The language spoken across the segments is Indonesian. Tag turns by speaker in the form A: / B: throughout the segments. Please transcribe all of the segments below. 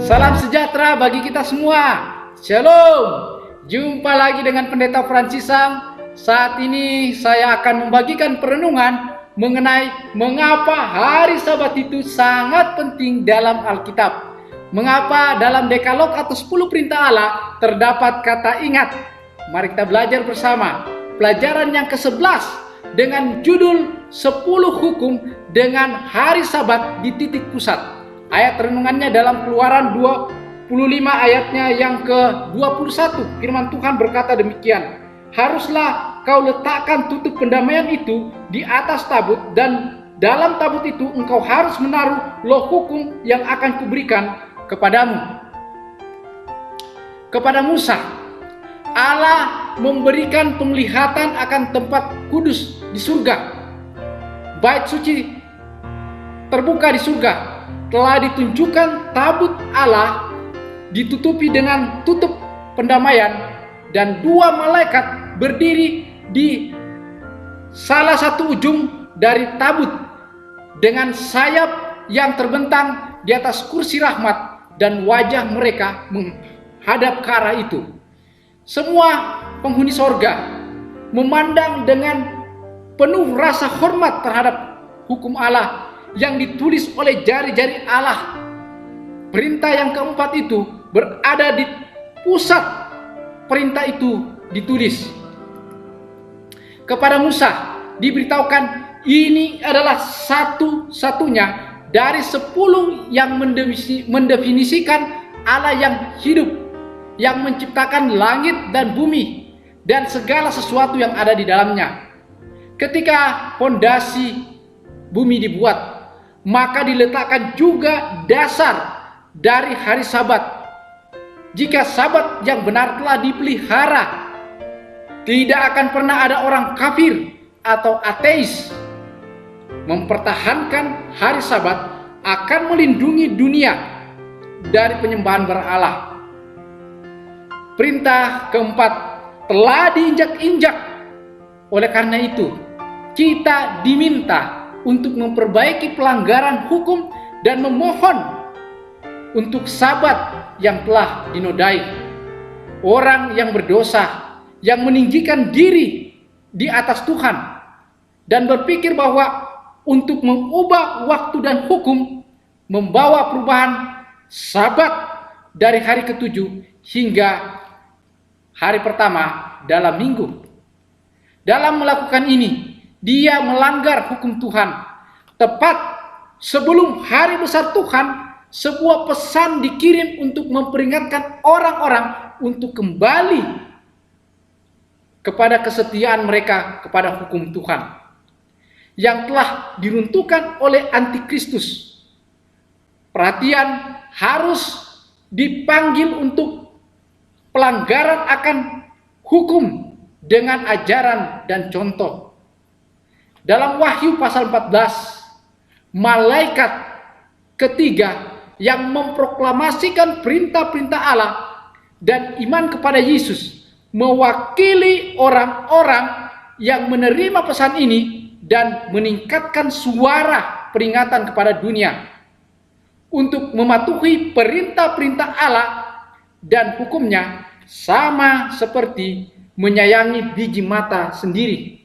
A: Salam sejahtera bagi kita semua. Shalom. Jumpa lagi dengan Pendeta Francisam. Saat ini saya akan membagikan perenungan mengenai mengapa hari Sabat itu sangat penting dalam Alkitab. Mengapa dalam Dekalog atau 10 perintah Allah terdapat kata ingat. Mari kita belajar bersama. Pelajaran yang ke-11 dengan judul 10 hukum dengan hari Sabat di titik pusat. Ayat renungannya dalam Keluaran 25 ayatnya yang ke-21. Firman Tuhan berkata demikian. Haruslah kau letakkan tutup pendamaian itu di atas tabut, dan dalam tabut itu engkau harus menaruh loh hukum yang akan kuberikan kepadamu. Kepada Musa, Allah memberikan penglihatan akan tempat kudus di surga. Bait suci terbuka di surga. Telah ditunjukkan tabut Allah ditutupi dengan tutup pendamaian, dan 2 malaikat berdiri di salah satu ujung dari tabut dengan sayap yang terbentang di atas kursi rahmat, dan wajah mereka menghadap ke arah itu. Semua penghuni sorga memandang dengan penuh rasa hormat terhadap hukum Allah yang ditulis oleh jari-jari Allah. Perintah yang keempat itu berada di pusat perintah itu ditulis. Kepada Musa diberitahukan ini adalah satu-satunya dari 10 yang mendefinisikan Allah yang hidup, yang menciptakan langit dan bumi dan segala sesuatu yang ada di dalamnya. Ketika fondasi bumi dibuat, maka diletakkan juga dasar dari hari Sabat. Jika Sabat yang benar telah dipelihara, tidak akan pernah ada orang kafir atau ateis. Mempertahankan hari Sabat akan melindungi dunia dari penyembahan berhala. Perintah keempat telah diinjak-injak. Oleh karena itu, kita diminta untuk memperbaiki pelanggaran hukum dan memohon untuk Sabat yang telah dinodai. Orang yang berdosa, yang meninggikan diri di atas Tuhan dan berpikir bahwa untuk mengubah waktu dan hukum, membawa perubahan Sabat dari hari ke-7 hingga hari pertama dalam minggu. Dalam melakukan ini, dia melanggar hukum Tuhan. Tepat sebelum hari besar Tuhan, sebuah pesan dikirim untuk memperingatkan orang-orang untuk kembali kepada kesetiaan mereka kepada hukum Tuhan yang telah diruntuhkan oleh antikristus. Perhatian harus dipanggil untuk pelanggaran akan hukum dengan ajaran dan contoh. Dalam Wahyu pasal 14, malaikat ketiga yang memproklamasikan perintah-perintah Allah dan iman kepada Yesus mewakili orang-orang yang menerima pesan ini dan meningkatkan suara peringatan kepada dunia untuk mematuhi perintah-perintah Allah dan hukumnya, sama seperti menyayangi biji mata sendiri.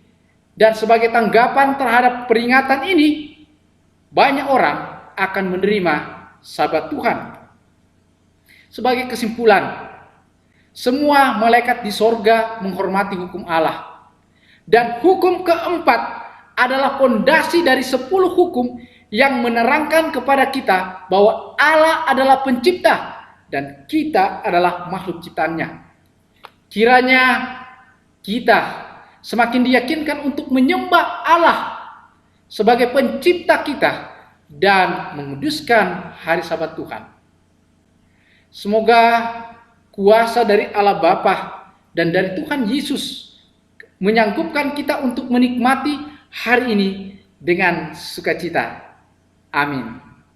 A: Dan sebagai tanggapan terhadap peringatan ini, banyak orang akan menerima Sabat Tuhan. Sebagai kesimpulan, semua malaikat di sorga menghormati hukum Allah. Dan hukum keempat adalah fondasi dari 10 hukum yang menerangkan kepada kita bahwa Allah adalah pencipta dan kita adalah makhluk ciptaannya. Kiranya kita semakin diyakinkan untuk menyembah Allah sebagai pencipta kita dan menguduskan hari Sabat Tuhan. Semoga kuasa dari Allah Bapa dan dari Tuhan Yesus menyanggupkan kita untuk menikmati hari ini dengan sukacita. Amin.